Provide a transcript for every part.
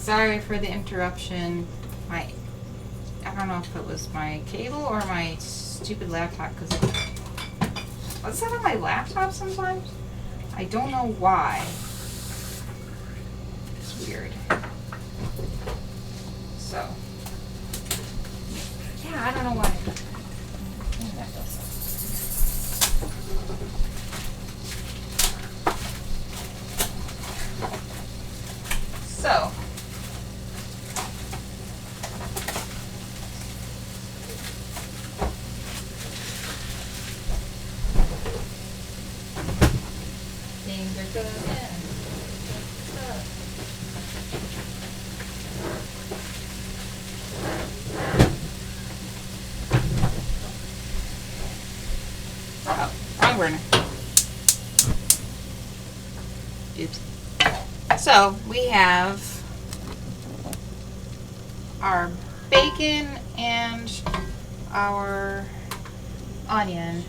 Sorry for the interruption. I don't know if it was my cable or my stupid laptop, because what's that on my laptop sometimes? I don't know why. It's weird. So, yeah, I don't know why. So, things are good. Oh, wrong burner. Oops. So we have our bacon and our onion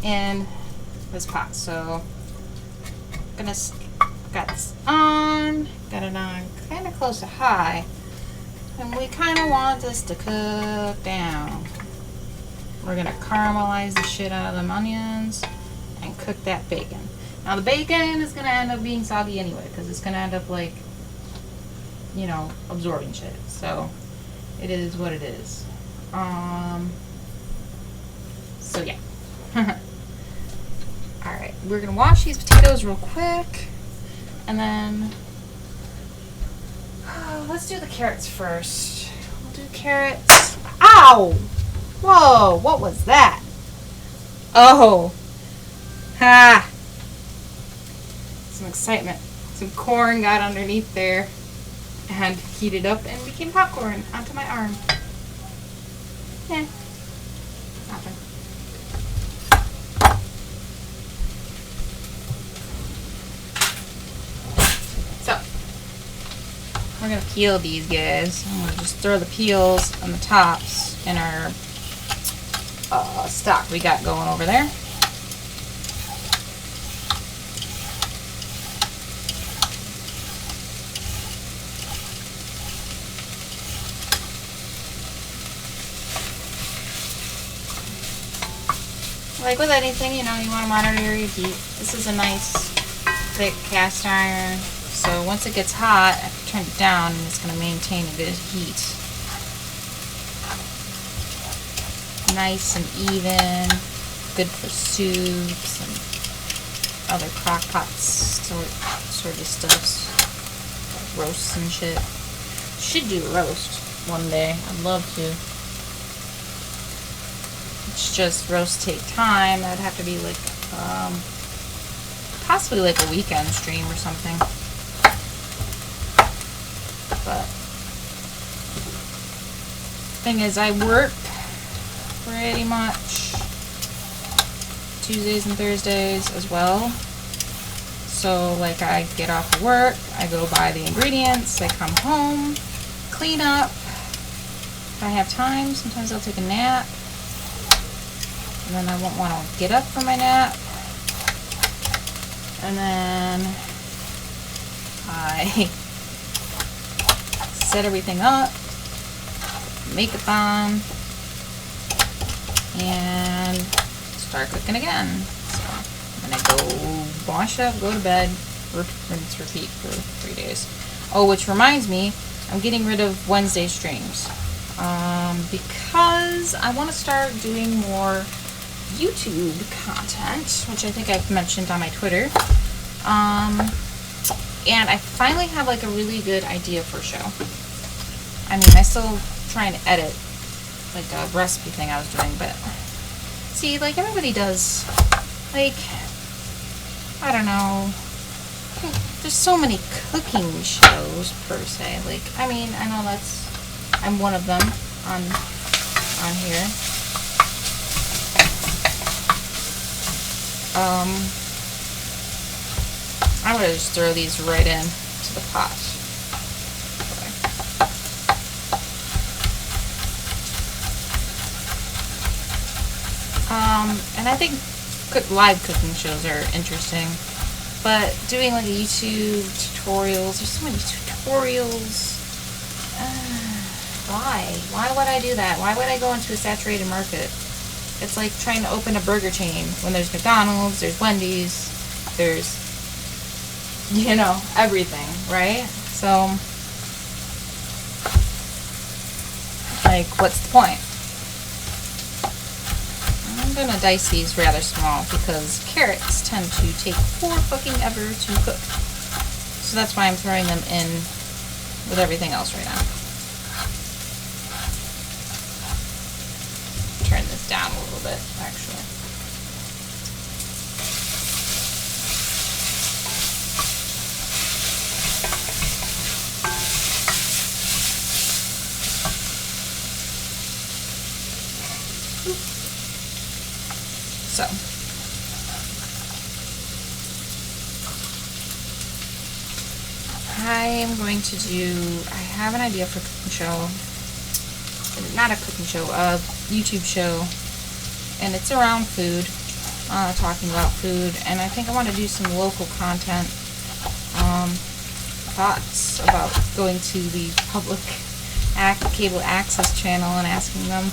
in this pot. So I'm gonna got this on, got it on kind of close to high, and we kind of want this to cook down. We're gonna caramelize the shit out of them onions and cook that bacon. Now the bacon is gonna end up being soggy anyway, because it's gonna end up like, you know, absorbing shit. So it is what it is. So yeah. Alright, we're gonna wash these potatoes real quick, and then let's do the carrots first. We'll do carrots. Ow! Whoa, what was that? Oh. Ha! Some excitement. Some corn got underneath there and heated up and became popcorn onto my arm. Yeah. Nothing. So, we're going to peel these guys. I'm going to just throw the peels on the tops in our stock we got going over there. Like with anything, you know, you want to monitor your heat. This is a nice thick cast iron, so once it gets hot, I can turn it down and it's going to maintain a good heat. Nice and even, good for soups and other crock pots sort of stuffs, like roasts and shit. Should do a roast one day. I'd love to. It's just roasts take time. That'd have to be like possibly like a weekend stream or something. But thing is, I work pretty much Tuesdays and Thursdays as well. So like I get off of work, I go buy the ingredients, I come home, clean up. If I have time, sometimes I'll take a nap. And then I won't want to get up from my nap. And then I set everything up, make it on, and start cooking again. So I'm gonna go wash up, go to bed, rinse, repeat for 3 days. Oh, which reminds me, I'm getting rid of Wednesday streams because I want to start doing more YouTube content, which I think I've mentioned on my Twitter. And I finally have like a really good idea for a show. I mean, I'm still trying to edit like a recipe thing I was doing, but see, like everybody does, like, I don't know, there's so many cooking shows per se. Like, I mean, I know I'm one of them on here. I'm gonna just throw these right in to the pot. And I think live cooking shows are interesting. But doing like YouTube tutorials, there's so many tutorials. Why? Why would I do that? Why would I go into a saturated market? It's like trying to open a burger chain when there's McDonald's, there's Wendy's, there's, you know, everything, right? So, like, what's the point? I'm gonna dice these rather small because carrots tend to take forever to cook. So that's why I'm throwing them in with everything else right now. Turn this down a little bit, actually. So, I am going to I have an idea for a cooking show. Not a cooking show, a YouTube show. And it's around food, talking about food. And I think I want to do some local content. Thoughts about going to the public cable access channel and asking them,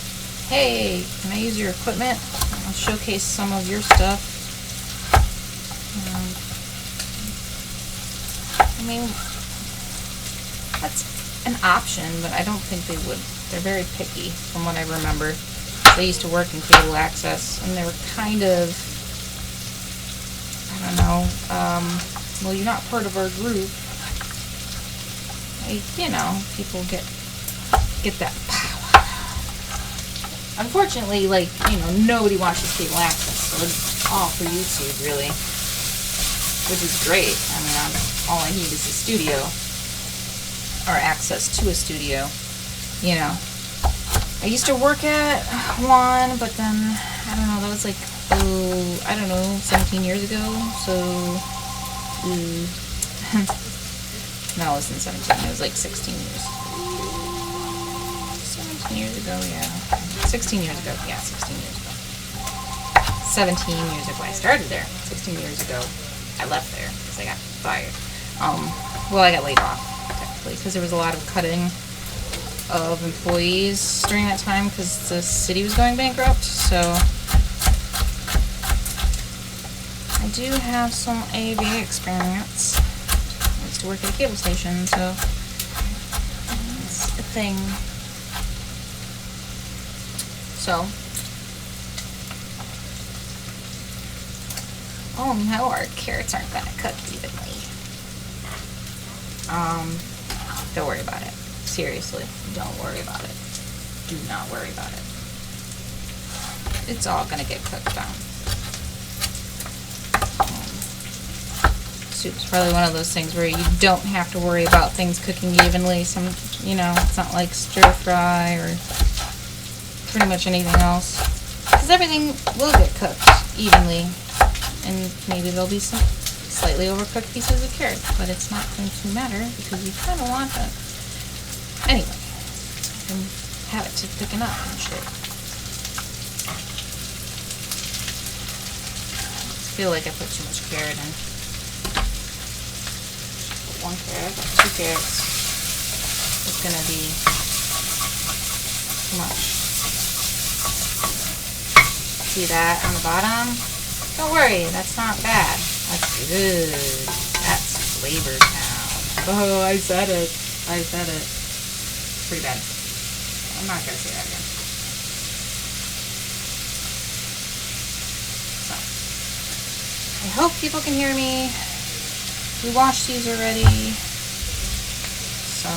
hey, can I use your equipment? I'll showcase some of your stuff. I mean, that's an option, but I don't think they would. They're very picky, from what I remember. They used to work in cable access, and they were kind of, I don't know, well, you're not part of our group. Like, you know, people get that power. Unfortunately, like, you know, nobody watches cable access, so it's all for YouTube, really. Which is great. I mean, all I need is a studio, or access to a studio, you know. I used to work at one, but then, I don't know, that was like, I don't know, 17 years ago, so, no, it wasn't 17, it was like 16 years. 17 years ago, yeah. 16 years ago, yeah, 16 years ago. 17 years ago, I started there. 16 years ago, I left there, because I got fired. Well, I got laid off, technically, because there was a lot of cutting of employees during that time because the city was going bankrupt. So I do have some AV experience. I used to work at a cable station, so it's a thing. So, oh no, our carrots aren't gonna cook evenly. Don't worry about it. Seriously, don't worry about it. Do not worry about it. It's all gonna get cooked down. Soup's probably one of those things where you don't have to worry about things cooking evenly. You know, it's not like stir fry or pretty much anything else. Because everything will get cooked evenly. And maybe there'll be some slightly overcooked pieces of carrot, but it's not going to matter because you kind of want that. Anyway, I can have it to thicken up and shit. I feel like I put too much carrot in. Put 1 carrot, 2 carrots. It's gonna be too much. See that on the bottom? Don't worry, that's not bad. That's good. That's flavor town. Oh, I said it. I said it. Pretty bad. I'm not gonna say that again. So, I hope people can hear me. We washed these already. So,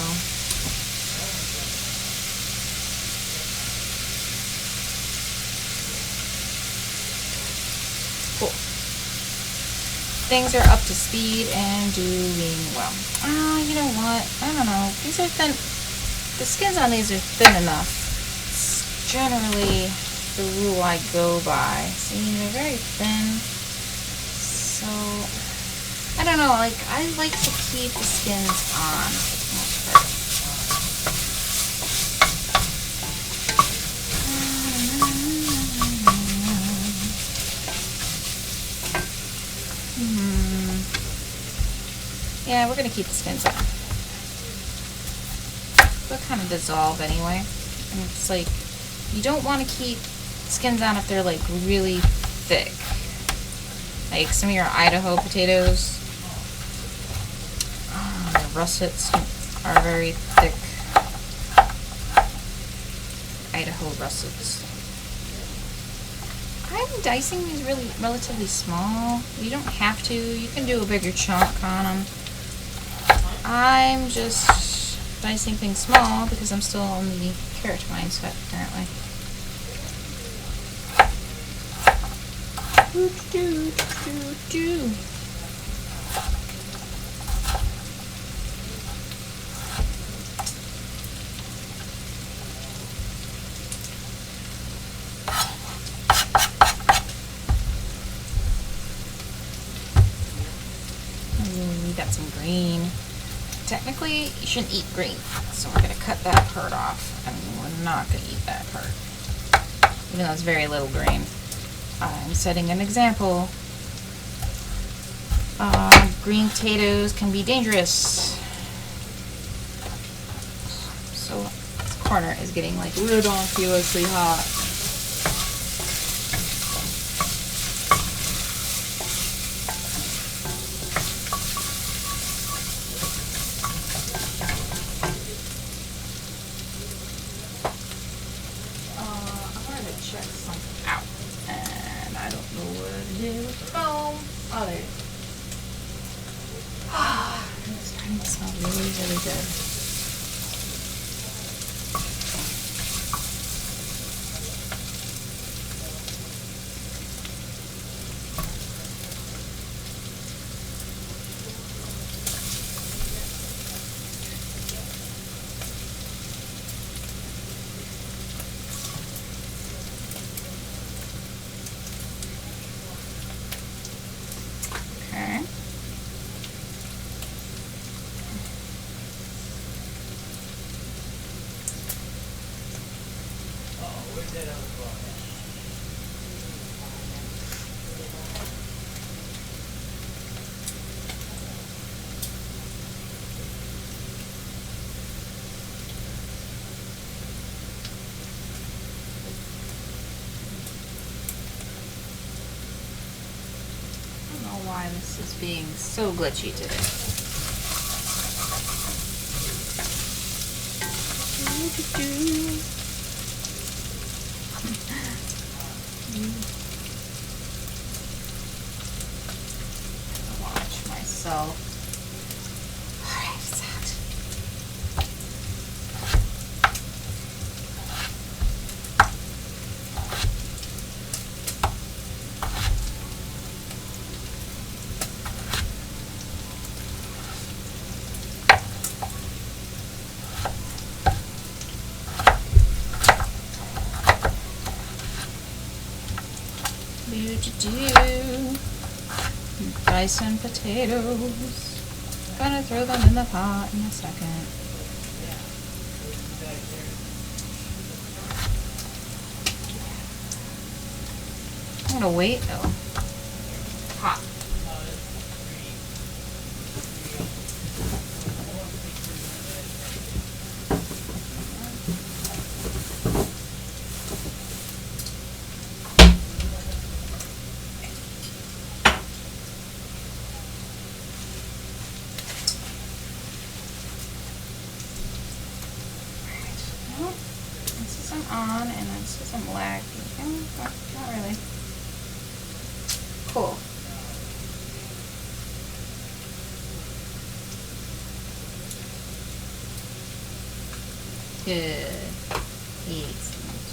cool. Things are up to speed and doing well. You know what? I don't know. These are thin. The skins on these are thin enough. It's generally the rule I go by. See, they're very thin. So, I don't know. Like, I like to keep the skins on for the most part. Yeah, we're gonna keep the skins on. They'll kind of dissolve anyway. And it's like, you don't want to keep skins on if they're like really thick. Like some of your Idaho potatoes, the russets are very thick. Idaho russets. I'm dicing these relatively small. You don't have to. You can do a bigger chunk on them. I'm just dicing things small because I'm still on the carrot mindset apparently. We got some green. Technically, you shouldn't eat green, so we're going to cut that part off, and we're not going to eat that part, even though it's very little green. I'm setting an example. Green potatoes can be dangerous. So this corner is getting like ridiculously hot. Check something out, and I don't know what it is with the foam. Oh, there it is. It's starting to smell really, really good. Why this is being so glitchy today. Watch myself. Alright, it's out. Dicing potatoes. Gonna throw them in the pot in a second. I'm gonna wait though. Hot. On and then some lag. Not really. Cool. Good. Excellent.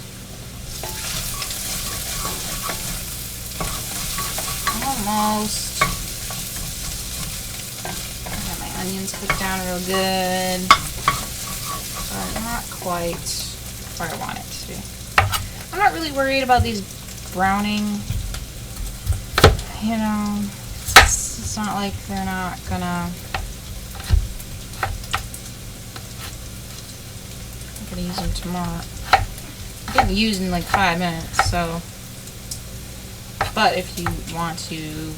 Almost. I got my onions cooked down real good. But not quite where I want it to be. I'm not really worried about these browning. You know, it's not like they're not gonna. I'm gonna use them tomorrow. I'm gonna use in like 5 minutes, so. But if you want to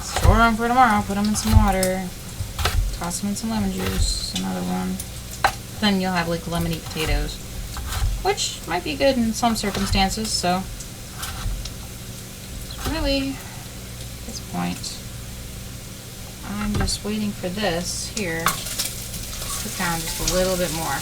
Store them for tomorrow. Put them in some water. Toss them in some lemon juice. Another one. Then you'll have like lemony potatoes, which might be good in some circumstances. So really, at this point, I'm just waiting for this here to cook down just a little bit more.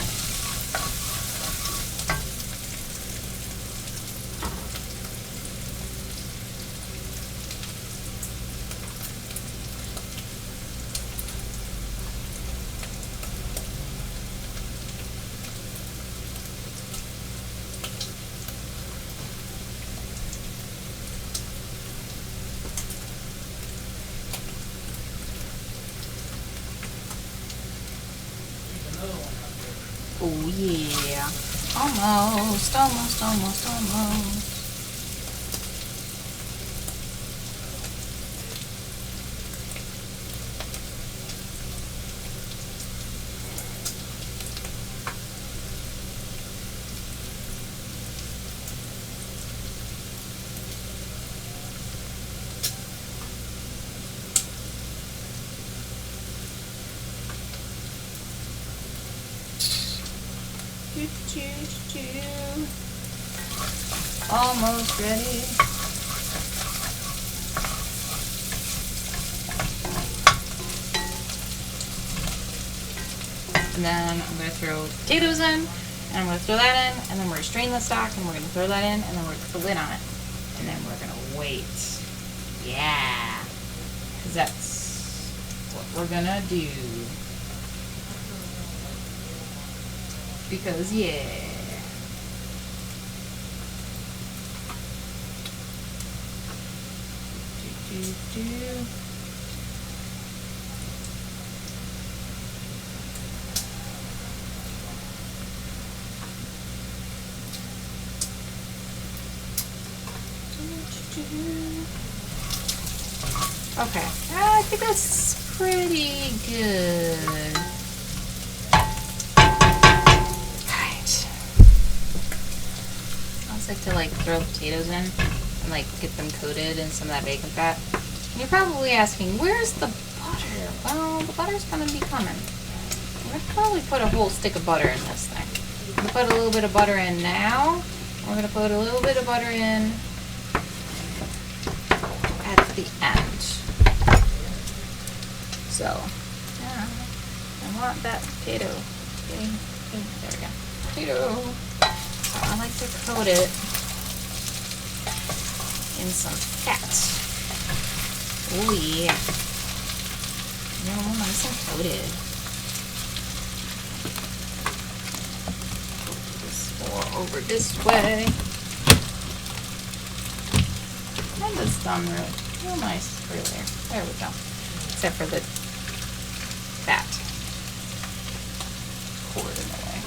Oh yeah, almost. Almost ready. And then I'm going to throw potatoes in, and I'm going to throw that in, and then we're going to strain the stock, and we're going to throw that in, and then we're going to put the lid on it. And then we're going to wait. Yeah. Because that's what we're going to do. Because, yeah. Okay, I think that's pretty good. Alright. I also like to throw potatoes in and get them coated in some of that bacon fat. And you're probably asking, where's the butter? Well, the butter's gonna be coming. We're gonna probably put a whole stick of butter in this thing. We're gonna put a little bit of butter in now. We're gonna put a little bit of butter in at the end. So, yeah, I want that potato. Okay, there we go. Potato. So I like to coat it in some fat. Oh yeah. Nice and coated. This more over this way. And it's done real nice earlier. There we go. Except for the fat cord in the way.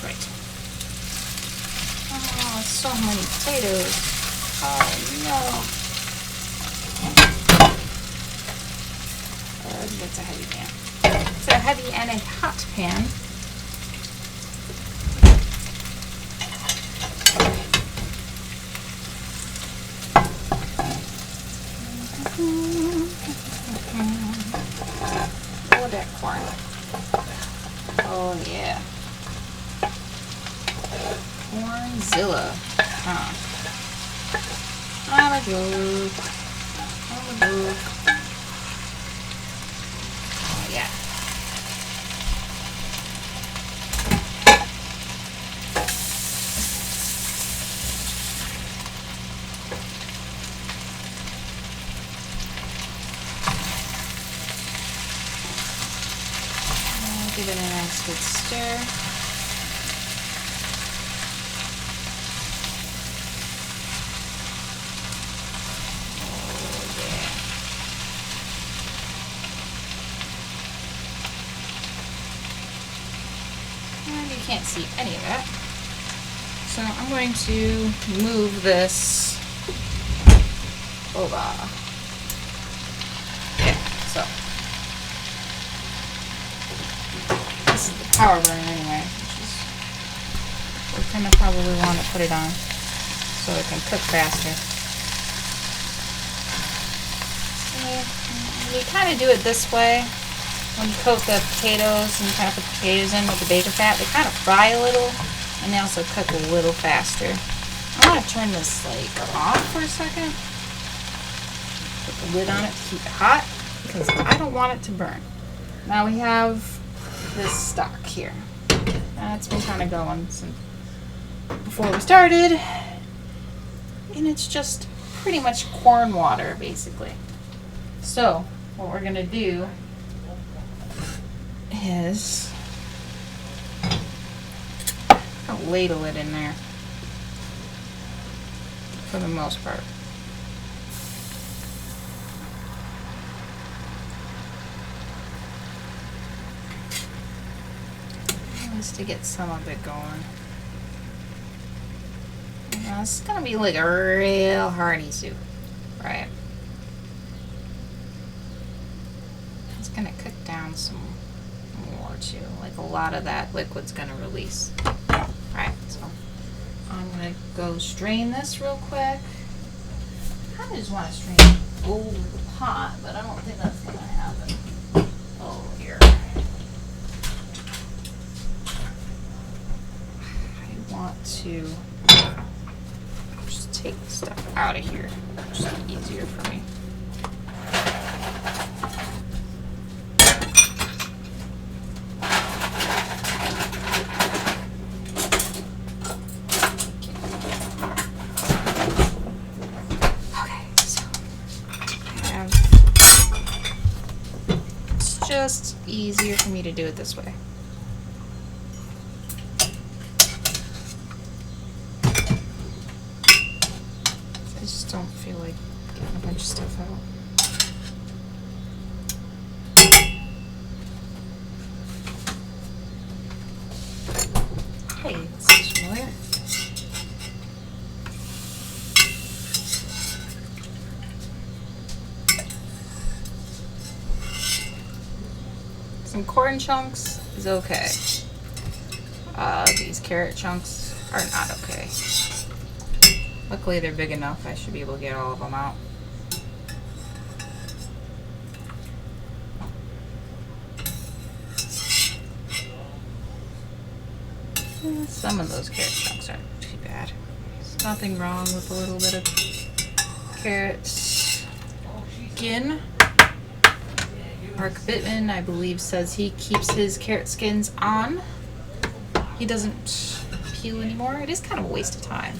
Right. Oh, so many potatoes. Oh no. That's a heavy pan. It's a heavy and a hot pan. Oh, that corn. Oh yeah. Cornzilla. Huh. I'm a joke. Oh yeah. Give it a nice good stir. Oh yeah. And you can't see any of that. So I'm going to move this over. Yeah, so this is the power burner anyway, which is we're gonna probably want to put it on. so it can cook faster. See, you kind of do it this way. When you coat the potatoes and you kind of put the potatoes in with the bacon fat, they kind of fry a little and they also cook a little faster. I want to turn this like off for a second. Put the lid on it to keep it hot because I don't want it to burn. Now we have this stock here. That's been kind of going since before we started. And it's just pretty much corn water basically. So what we're going to do is I'll ladle it in there for the most part. Just to get some of it going. Now, it's gonna be like a real hearty soup, right? It's gonna cook down some more too. Like a lot of that liquid's gonna release. Right, so I'm gonna go strain this real quick. I kinda just wanna strain it over the pot, but I don't think that's gonna happen. Oh, here. I want to just take the stuff out of here. Just easier for me. Just easier for me to do it this way. I just don't feel like getting a bunch of stuff out. Hey, this is familiar. Some corn chunks is okay. These carrot chunks are not okay. Luckily they're big enough, I should be able to get all of them out. Some of those carrot chunks aren't too bad. There's nothing wrong with a little bit of carrot skin. Mark Bittman, I believe, says he keeps his carrot skins on. He doesn't peel anymore. It is kind of a waste of time.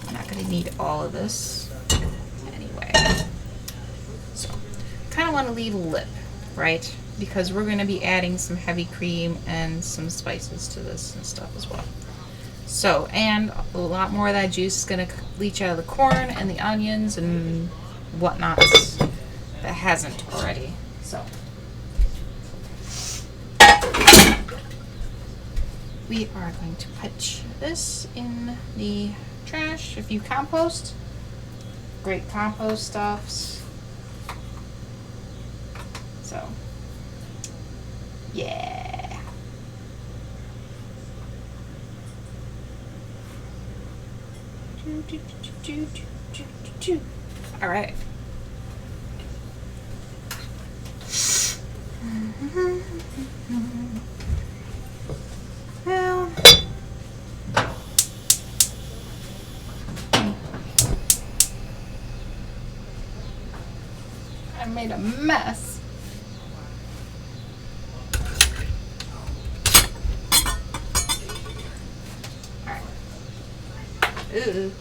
I'm not going to need all of this anyway. So, kind of want to leave a lip, right? Because we're going to be adding some heavy cream and some spices to this and stuff as well. So, and a lot more of that juice is going to leach out of the corn and the onions and whatnot that hasn't already. So, we are going to put this in the trash. If you compost, great compost stuffs. So, yeah. All right. Well, I made a mess. All right. Ooh.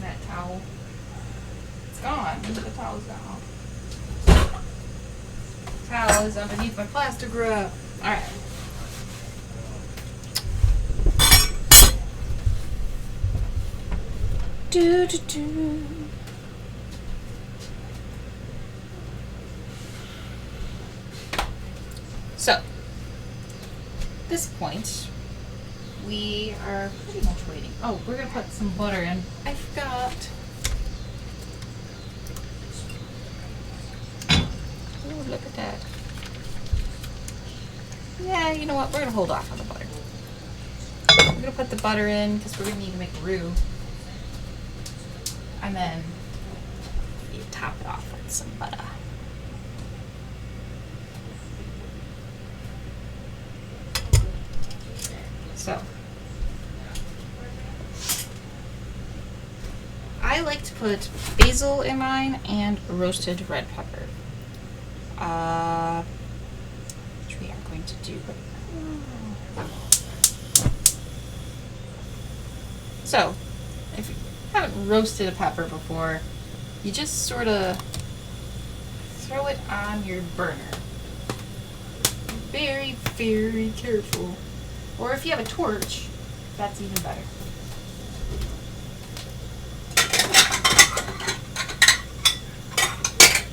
That towel. It's gone. The towel's gone. Towel is underneath my plastic wrap. Alright. do, do, do. So, at this point, we are pretty much waiting. Oh, we're going to put some butter in. I forgot. Oh, look at that. Yeah, you know what? We're going to hold off on the butter. We're going to put the butter in because we're going to need to make a roux. And then you top it off with some butter. So, I like to put basil in mine and roasted red pepper. Which we are going to do. So, if you haven't roasted a pepper before, you just sort of throw it on your burner. Very, very careful. Or if you have a torch, that's even better.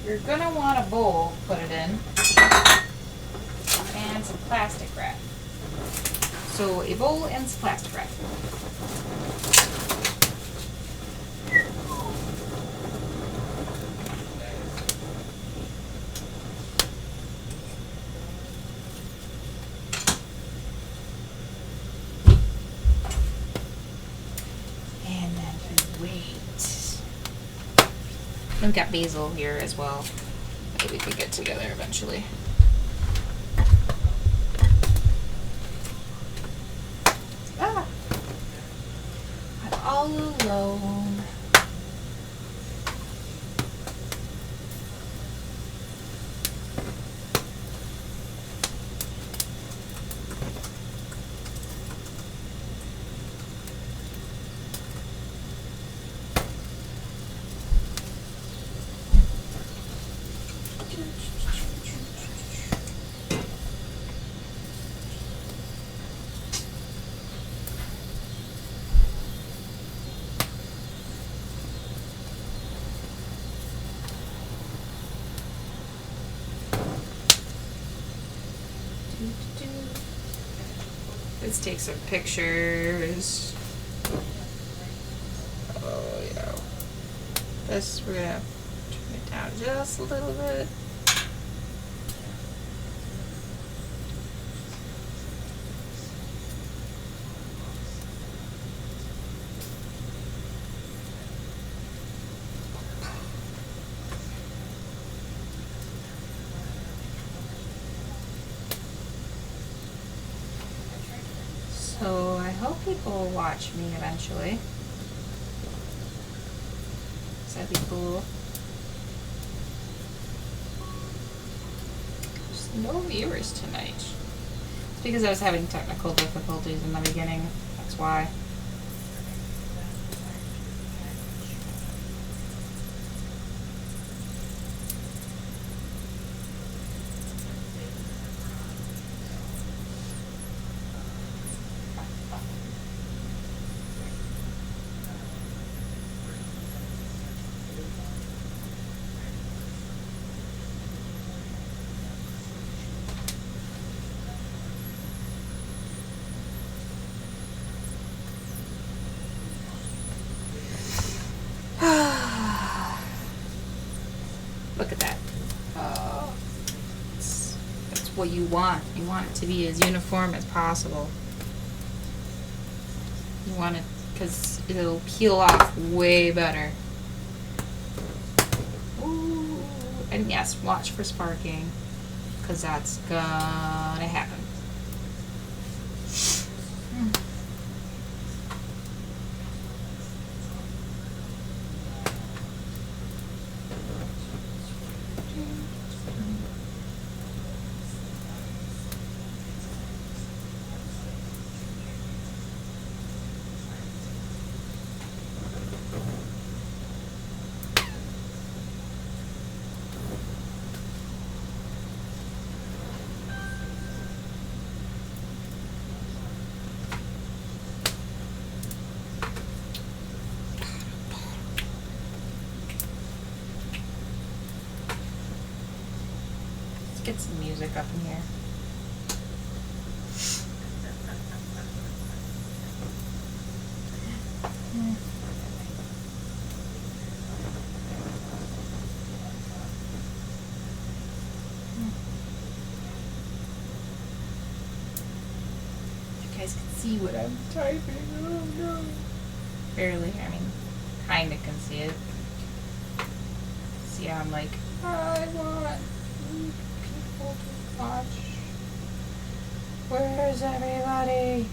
You're gonna want a bowl to put it in, and some plastic wrap. So a bowl and some plastic wrap. And then you wait. We've got basil here as well. Maybe we could get together eventually. Ah! I'm all alone. Let's take some pictures. Oh yeah. This we're gonna turn it down just a little bit. So I hope people will watch me eventually. So that'd be cool. There's no viewers tonight. It's because I was having technical difficulties in the beginning. That's why. Look at that. That's what you want. You want it to be as uniform as possible. You want it because it'll peel off way better. Ooh. And yes, watch for sparking because that's gonna happen. get some music up in here. You guys can see what I'm typing. Oh no. Barely, I mean, kinda can see it. See how I'm like, I want people to watch. Where's everybody?